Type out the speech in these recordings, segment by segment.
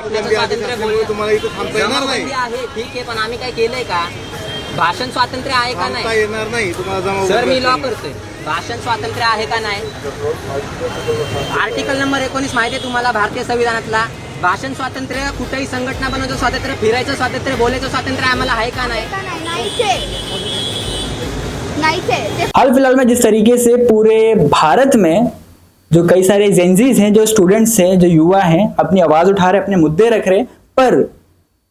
स्वातंत्र्य बोलणं तुम्हाला इथं थांबता येणार नाही. जमावबंदी आहे ठीक आहे, पण आम्ही काय केलंय का? भाषण स्वातंत्र्य आहे का थांबता नाही? येणार नाही तुम्हाला जमाव. सर मी लॉ करतोय, भाषण स्वातंत्र्य आहे का नाही? आर्टिकल नंबर 19 माहिती आहे तुम्हाला भारतीय संविधानातला? भाषण स्वातंत्र्य, कुठेही संघटना बनवायचं स्वातंत्र्य, फिरायचं स्वातंत्र्य, बोलायचं स्वातंत्र्य आम्हाला आहे का नाही? हाल फिलहाल में जिस तरीके से पूरे भारत में जो कई सारे जेंजीज हैं, जो स्टूडेंट्स हैं, जो युवा हैं, अपनी आवाज उठा रहे, अपने मुद्दे रख रहे, पर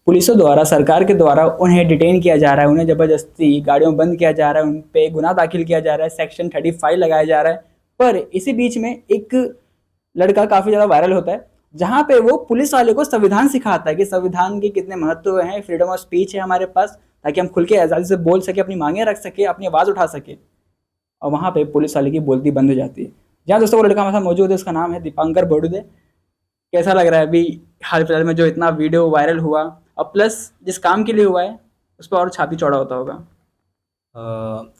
पुलिसों द्वारा, सरकार के द्वारा उन्हें डिटेन किया जा रहा है, उन्हें जबरदस्ती गाड़ियों में बंद किया जा रहा है, उन पे गुनाह दाखिल किया जा रहा है, सेक्शन 35 लगाया जा रहा है। पर इसी बीच में एक लड़का काफी ज्यादा वायरल होता है, जहां पे वो पुलिस वाले को संविधान सिखाता है कि संविधान के कितने महत्व हैं, फ्रीडम ऑफ स्पीच है हमारे पास, ताकि हम खुल के आज़ादी से बोल सके, अपनी मांगे रख सके, अपनी आवाज़ उठा सके। और वहाँ पे पुलिस वाले की बोलती बंद हो जाती है। जहाँ दोस्तों वो लड़का हमारे साथ मौजूद है, उसका नाम है दीपांकर बड़ुदे। कैसा लग रहा है अभी हाल फिलहाल में जो इतना वीडियो वायरल हुआ, और प्लस जिस काम के लिए हुआ है उस पर और छाती चौड़ा होता होगा?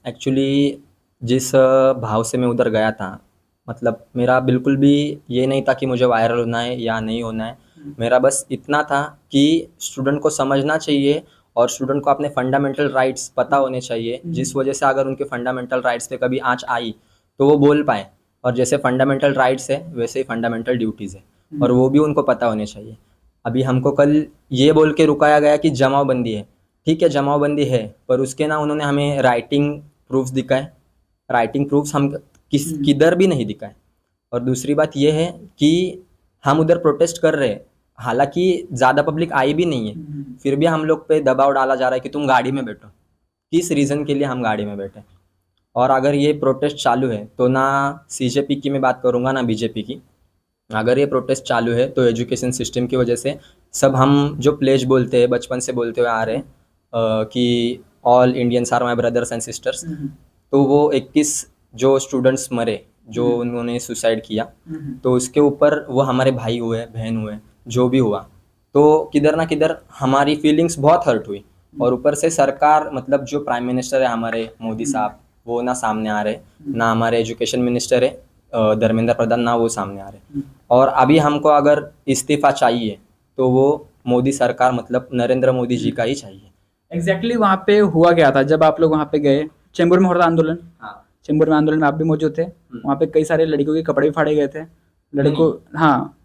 एक्चुअली जिस भाव से मैं उधर गया था, मतलब मेरा बिल्कुल भी ये नहीं था कि मुझे वायरल होना है या नहीं होना है। मेरा बस इतना था कि स्टूडेंट को समझना चाहिए और स्टूडेंट को अपने फंडामेंटल राइट्स पता होने चाहिए, जिस वजह से अगर उनके फंडामेंटल राइट्स पे कभी आंच आई तो वो बोल पाए। और जैसे फंडामेंटल राइट्स है वैसे ही फंडामेंटल ड्यूटीज़ है, और वो भी उनको पता होने चाहिए। अभी हमको कल ये बोल के रुकाया गया कि जमावबंदी है। ठीक है, जमावबंदी है, पर उसके ना उन्होंने हमें राइटिंग प्रूफ्स दिखाए। राइटिंग प्रूफ्स हम किधर भी नहीं दिखाए। और दूसरी बात ये है कि हम उधर प्रोटेस्ट कर रहे हैं, हालांकि ज़्यादा पब्लिक आई भी नहीं है, फिर भी हम लोग पे दबाव डाला जा रहा है कि तुम गाड़ी में बैठो। किस रीज़न के लिए हम गाड़ी में बैठे? और अगर ये प्रोटेस्ट चालू है तो ना सीजेपी की मैं बात करूँगा ना बीजेपी की। अगर ये प्रोटेस्ट चालू है तो एजुकेशन सिस्टम की वजह से सब हम जो प्लेज बोलते हैं, बचपन से बोलते हुए आ रहे हैं कि all Indians are my brothers and sisters, तो वो 21 जो स्टूडेंट्स मरे, जो उन्होंने सुसाइड किया, तो उसके ऊपर वो हमारे भाई हुए, बहन हुए, जो भी हुआ, तो किधर ना किधर हमारी फीलिंग्स बहुत हर्ट हुई। और ऊपर से सरकार, मतलब जो प्राइम मिनिस्टर है हमारे मोदी साहब, वो ना सामने आ रहे, ना हमारे एजुकेशन मिनिस्टर है धर्मेंद्र प्रधान, ना वो सामने आ रहे। और अभी हमको अगर इस्तीफ़ा चाहिए तो वो मोदी सरकार, मतलब नरेंद्र मोदी जी का ही चाहिए। एग्जैक्टली वहाँ पे हुआ क्या था जब आप लोग वहाँ पे गए? चेंबूर में हो रहा था आंदोलन। हाँ, चेंबूर में आंदोलन में आप भी मौजूद थे। वहाँ पे कई सारे लड़कियों के कपड़े भी फाड़े गए थे, लड़कों। हाँ,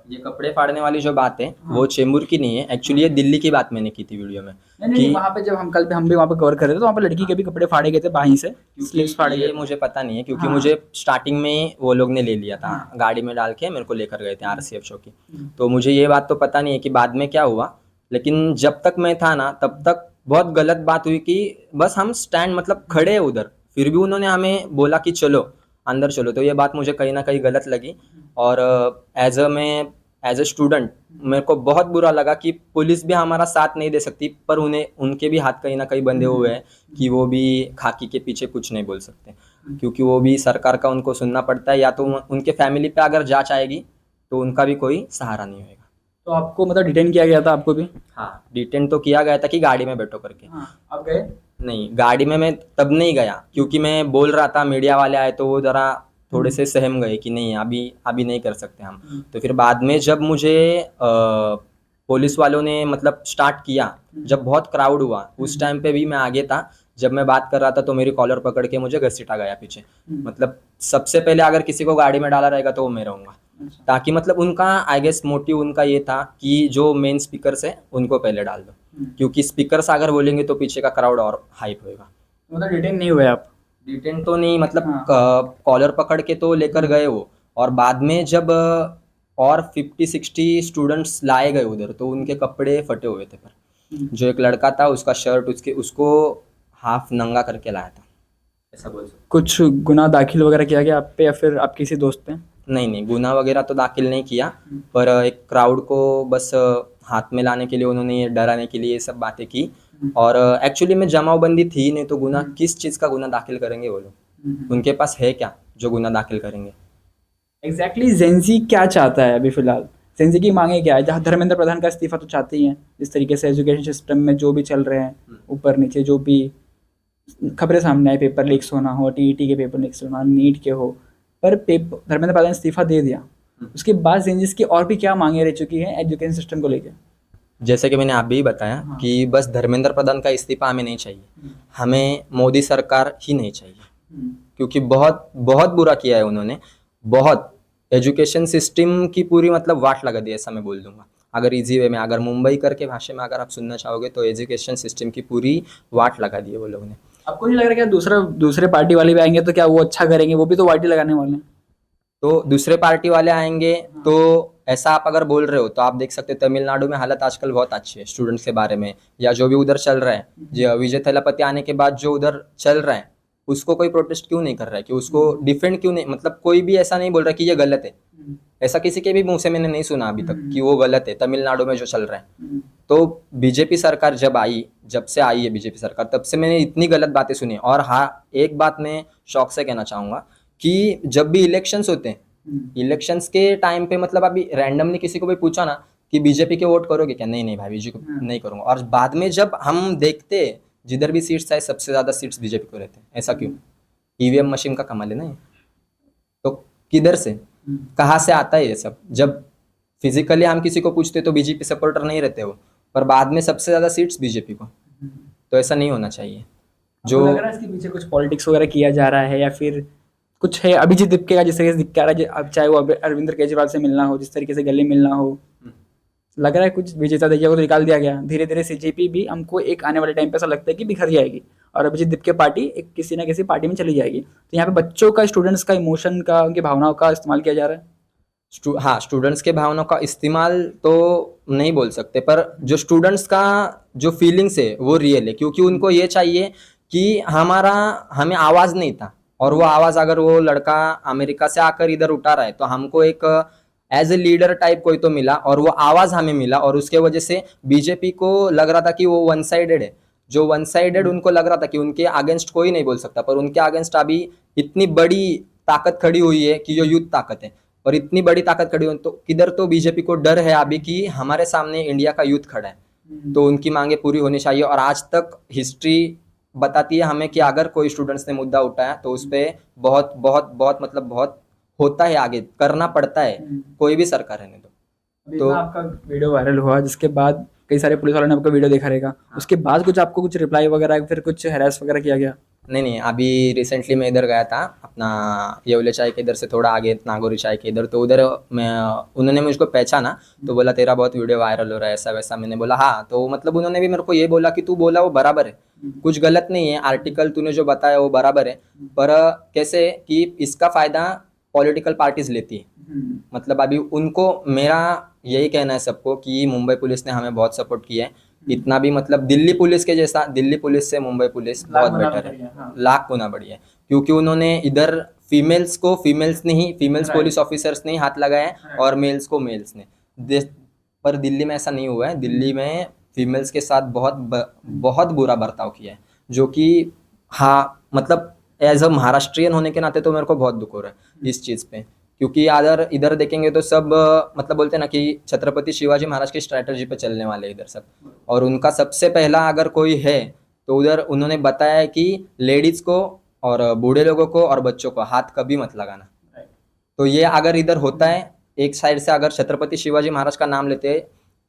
ये कपड़े फाड़ने वाली जो बात है वो चेंबूर की नहीं है, एक्चुअली ये दिल्ली की बात मैंने की थी वीडियो में। नहीं, वहाँ पे जब हम भी वहाँ पे कवर कर रहे थे तो वहाँ पे लड़की के भी कपड़े फाड़े गए थे बाहीं से, स्लीव्स फाड़े गए। ये मुझे पता नहीं है, क्योंकि मुझे स्टार्टिंग में वो लोग ने ले लिया था, गाड़ी में डाल के मेरे को लेकर गए थे आरसीएफ चौकी। तो मुझे ये बात तो पता नहीं है कि बाद में क्या हुआ, लेकिन जब तक मैं था ना तब तक बहुत गलत बात हुई कि बस हम स्टैंड, मतलब खड़े हैं उधर, फिर भी उन्होंने हमें बोला कि चलो अंदर चलो। तो ये बात मुझे कहीं ना कहीं गलत लगी। और एज अ स्टूडेंट मेरे को बहुत बुरा लगा कि पुलिस भी हमारा साथ नहीं दे सकती, पर उनके भी हाथ कहीं ना कहीं बंधे हुए हैं कि वो भी खाकी के पीछे कुछ नहीं बोल सकते, क्योंकि वो भी सरकार का उनको सुनना पड़ता है, या तो उनके फैमिली पे अगर जांच आएगी तो उनका भी कोई सहारा नहीं होगा। तो आपको मतलब डिटेन किया गया था? आपको भी? हाँ, डिटेन तो किया गया था कि गाड़ी में बैठो करके। आप गए? नहीं, गाड़ी में मैं तब नहीं गया, क्योंकि मैं बोल रहा था, मीडिया वाले आए तो वो ज़रा थोड़े से सहम गए कि नहीं अभी नहीं कर सकते हम। तो फिर बाद में जब मुझे पुलिस वालों ने मतलब स्टार्ट किया, जब बहुत क्राउड हुआ, उस टाइम पे भी मैं आगे था। जब मैं बात कर रहा था तो मेरी कॉलर पकड़ के मुझे घसीटा गया पीछे। मतलब सबसे पहले अगर किसी को गाड़ी में डाला रहेगा तो वो मैं रहूँगा, ताकि मतलब उनका आई गेस मोटिव उनका ये था कि जो मेन स्पीकर्स है उनको पहले डाल दो, क्योंकि स्पीकर्स अगर बोलेंगे तो पीछे का क्राउड और हाइप होएगा। मतलब डिटेन नहीं हुए आप? डिटेन तो नहीं, मतलब कॉलर पकड़ के तो लेकर गए वो, और बाद में जब और 50-60 स्टूडेंट्स लाए गए उधर, तो उनके कपड़े फटे हुए थे। पर जो एक लड़का था उसका शर्ट उसको हाफ नंगा करके लाया था, ऐसा बोल सकते। कुछ गुनाह दाखिल वगैरह किया गया आप पे, या फिर आप किसी दोस्त पे? नहीं, गुनाह वगैरह तो दाखिल नहीं किया, पर एक क्राउड को बस हाथ में लाने के लिए उन्होंने ये डराने के लिए ये सब बातें की। और एक्चुअली में जमावबंदी थी नहीं, तो गुनाह किस चीज़ का गुनाह दाखिल करेंगे वो लोग? उनके पास है क्या जो गुनाह दाखिल करेंगे? एग्जैक्टली जेंजी क्या चाहता है अभी फिलहाल? जेंजी की मांगे क्या है? जहाँ धर्मेंद्र प्रधान का इस्तीफा तो चाहते ही हैं, जिस तरीके से एजुकेशन सिस्टम में जो भी चल रहे हैं ऊपर नीचे, जो भी खबरें सामने आई, पेपर लीक्स होना हो, टीईटी के पेपर लीक्स होना, नीट के हो, पर धर्मेंद्र प्रधान इस्तीफा दे दिया। उसके बाद जेंजीज की और भी क्या मांगे रह चुकी हैं एजुकेशन सिस्टम को लेकर? जैसे कि मैंने आप भी बताया कि बस धर्मेंद्र प्रधान का इस्तीफा हमें नहीं चाहिए, हमें मोदी सरकार ही नहीं चाहिए, क्योंकि बहुत बहुत बुरा किया है उन्होंने, बहुत एजुकेशन सिस्टम की पूरी मतलब वाट लगा दी, ऐसा मैं बोल दूंगा। अगर इजी वे में, अगर मुंबई करके भाषा में अगर आप सुनना चाहोगे तो एजुकेशन सिस्टम की पूरी वाट लगा दी है वो लोगों ने। आपको नहीं लग रहा क्या दूसरे पार्टी वाले भी आएंगे तो क्या वो अच्छा करेंगे? वो भी तो वाटी लगाने वाले हैं। तो दूसरे पार्टी वाले आएंगे तो ऐसा आप अगर बोल रहे हो तो आप देख सकते हो तमिलनाडु में हालत आजकल बहुत अच्छी है स्टूडेंट्स के बारे में, या जो भी उधर चल रहा है, जो विजय थलापति आने के बाद जो उधर चल रहा है उसको कोई प्रोटेस्ट क्यों नहीं कर रहा है, कि उसको डिफेंड क्यों नहीं, मतलब कोई भी ऐसा नहीं बोल रहा कि ये गलत है। ऐसा किसी के भी मुंह से मैंने नहीं सुना अभी तक कि वो गलत है तमिलनाडु में जो चल रहा है। तो बीजेपी सरकार जब से आई है बीजेपी सरकार, तब से मैंने इतनी गलत बातें सुनी। और हाँ, एक बात मैं शौक से कहना चाहूंगा कि जब भी इलेक्शंस होते हैं, इलेक्शंस के टाइम पे मतलब अभी रैंडमली किसी को भी पूछा ना कि बीजेपी के वोट करोगे क्या, नहीं भाई बीजेपी को नहीं करूंगा। और बाद में जब हम देखते जिधर भी सीट्स आए सबसे ज्यादा सीट्स बीजेपी को रहते हैं। ऐसा क्यों? ईवीएम मशीन का कमाल है ना ये। तो किधर से, कहाँ से आता है ये सब? जब फिजिकली हम किसी को पूछते तो बीजेपी सपोर्टर नहीं रहते वो, पर बाद में सबसे ज्यादा सीट्स बीजेपी को। तो ऐसा नहीं होना चाहिए। जो लग रहा है इसके पीछे कुछ पॉलिटिक्स वगैरह किया जा रहा है, या फिर कुछ है? अभिजीत दीपके का जिस तरीके से दिख रहा है, अब चाहे वो अरविंद केजरीवाल से मिलना हो, जिस तरीके से गले मिलना हो, लग रहा है कुछ विजेता दहिया को तो निकाल दिया गया। धीरे धीरे सीजेपी भी हमको एक आने वाले टाइम पे ऐसा लगता है कि बिखर जाएगी और अभिजीत दीपके पार्टी एक किसी ना किसी पार्टी में चली जाएगी। तो यहाँ पे बच्चों का, स्टूडेंट्स का, इमोशन का, उनकी भावनाओं का इस्तेमाल किया जा रहा है। हाँ, स्टूडेंट्स के भावनाओं का इस्तेमाल तो नहीं बोल सकते, पर जो स्टूडेंट्स का जो फीलिंग्स है वो रियल है, क्योंकि उनको ये चाहिए कि हमें आवाज नहीं था, और वो आवाज अगर वो लड़का अमेरिका से आकर इधर उठा रहा है तो हमको एक एज ए लीडर टाइप कोई तो मिला, और वो आवाज हमें मिला। और उसके वजह से बीजेपी को लग रहा था कि वो वन साइडेड है, जो वन साइडेड उनको लग रहा था कि उनके अगेंस्ट कोई नहीं बोल सकता, पर उनके अगेंस्ट अभी इतनी बड़ी ताकत खड़ी हुई है कि जो युद्ध ताकत है, और इतनी बड़ी ताकत खड़ी हुई तो किधर तो बीजेपी को डर है अभी कि हमारे सामने इंडिया का युद्ध खड़ा है, तो उनकी मांगे पूरी होनी चाहिए। और आज तक हिस्ट्री बताती है हमें कि अगर कोई स्टूडेंट्स ने मुद्दा उठाया तो उस पर बहुत बहुत बहुत मतलब बहुत होता है, आगे करना पड़ता है, कोई भी सरकार रहने दो। तो आपका वीडियो वायरल हुआ जिसके बाद कई सारे पुलिस वालों ने आपका वीडियो देखा रहेगा, उसके बाद कुछ आपको कुछ रिप्लाई वगैरह, फिर कुछ हैरेस वगैरह किया गया? नहीं, अभी रिसेंटली मैं इधर गया था अपना येवले चाय के इधर से थोड़ा आगे नागौरी चाय के इधर, तो उधर उन्होंने मुझको पहचाना तो बोला तेरा बहुत वीडियो वायरल हो रहा है ऐसा वैसा। मैंने बोला हाँ, तो मतलब उन्होंने भी मेरे को ये बोला कि तू बोला वो बराबर है, कुछ गलत नहीं है, आर्टिकल तूने जो बताया वो बराबर है, पर कैसे कि इसका फायदा पॉलिटिकल पार्टीज लेती है। मतलब अभी उनको, मेरा यही कहना है सबको कि मुंबई पुलिस ने हमें बहुत सपोर्ट किया है, इतना भी मतलब दिल्ली पुलिस के जैसा, दिल्ली पुलिस से मुंबई पुलिस बहुत बेटर है, लाख गुना बढ़िया है, क्योंकि उन्होंने इधर फीमेल्स पुलिस ऑफिसर्स ने हाथ लगाया है और मेल्स को मेल्स ने। पर दिल्ली में ऐसा नहीं हुआ है, दिल्ली में फीमेल्स के साथ बहुत बुरा बर्ताव किया है, जो कि हाँ मतलब एज अ महाराष्ट्रियन होने के नाते तो मेरे को बहुत दुख हो रहा है इस चीज़ पे, क्योंकि इधर देखेंगे तो सब मतलब बोलते हैं ना कि छत्रपति शिवाजी महाराज की स्ट्रैटेजी पे चलने वाले इधर सब, और उनका सबसे पहला अगर कोई है तो उधर उन्होंने बताया है कि लेडीज को और बूढ़े लोगों को और बच्चों को हाथ कभी मत लगाना। तो ये अगर इधर होता है, एक साइड से अगर छत्रपति शिवाजी महाराज का नाम लेते हैं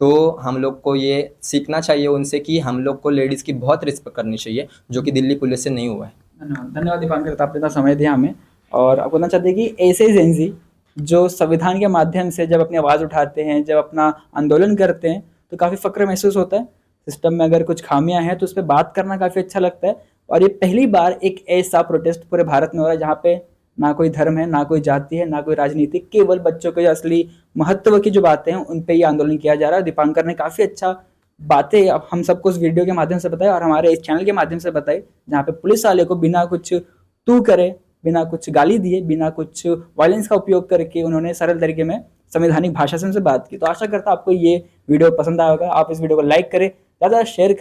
तो हम लोग को ये सीखना चाहिए उनसे कि हम लोग को लेडीज की बहुत रिस्पेक्ट करनी चाहिए, जो कि दिल्ली पुलिस से नहीं हुआ है। धन्यवाद दीपांकर, आपने इतना समय दिया हमें। और आपको बताना चाहते हैं कि ऐसे जेंजी जो संविधान के माध्यम से जब अपनी आवाज़ उठाते हैं, जब अपना आंदोलन करते हैं, तो काफ़ी फ़क्र महसूस होता है। सिस्टम में अगर कुछ खामियां हैं तो उस पर बात करना काफ़ी अच्छा लगता है। और ये पहली बार एक ऐसा प्रोटेस्ट पूरे भारत में हो रहा है जहाँ पे ना कोई धर्म है, ना कोई जाति है, ना कोई राजनीति, केवल बच्चों के असली महत्व की जो बातें हैं उन पे ये आंदोलन किया जा रहा है। दीपांकर ने काफ़ी अच्छा बातें अब हम सबको इस वीडियो के माध्यम से बताई और हमारे इस चैनल के माध्यम से बताई, जहाँ पे पुलिस वाले को बिना कुछ तू करे, बिना कुछ गाली दिए, बिना कुछ वायलेंस का उपयोग करके उन्होंने सरल तरीके में संवैधानिक भाषा से उनसे बात की। तो आशा करता हूं आपको ये वीडियो पसंद आया होगा। आप इस वीडियो को लाइक करें, ज़्यादा शेयर करें।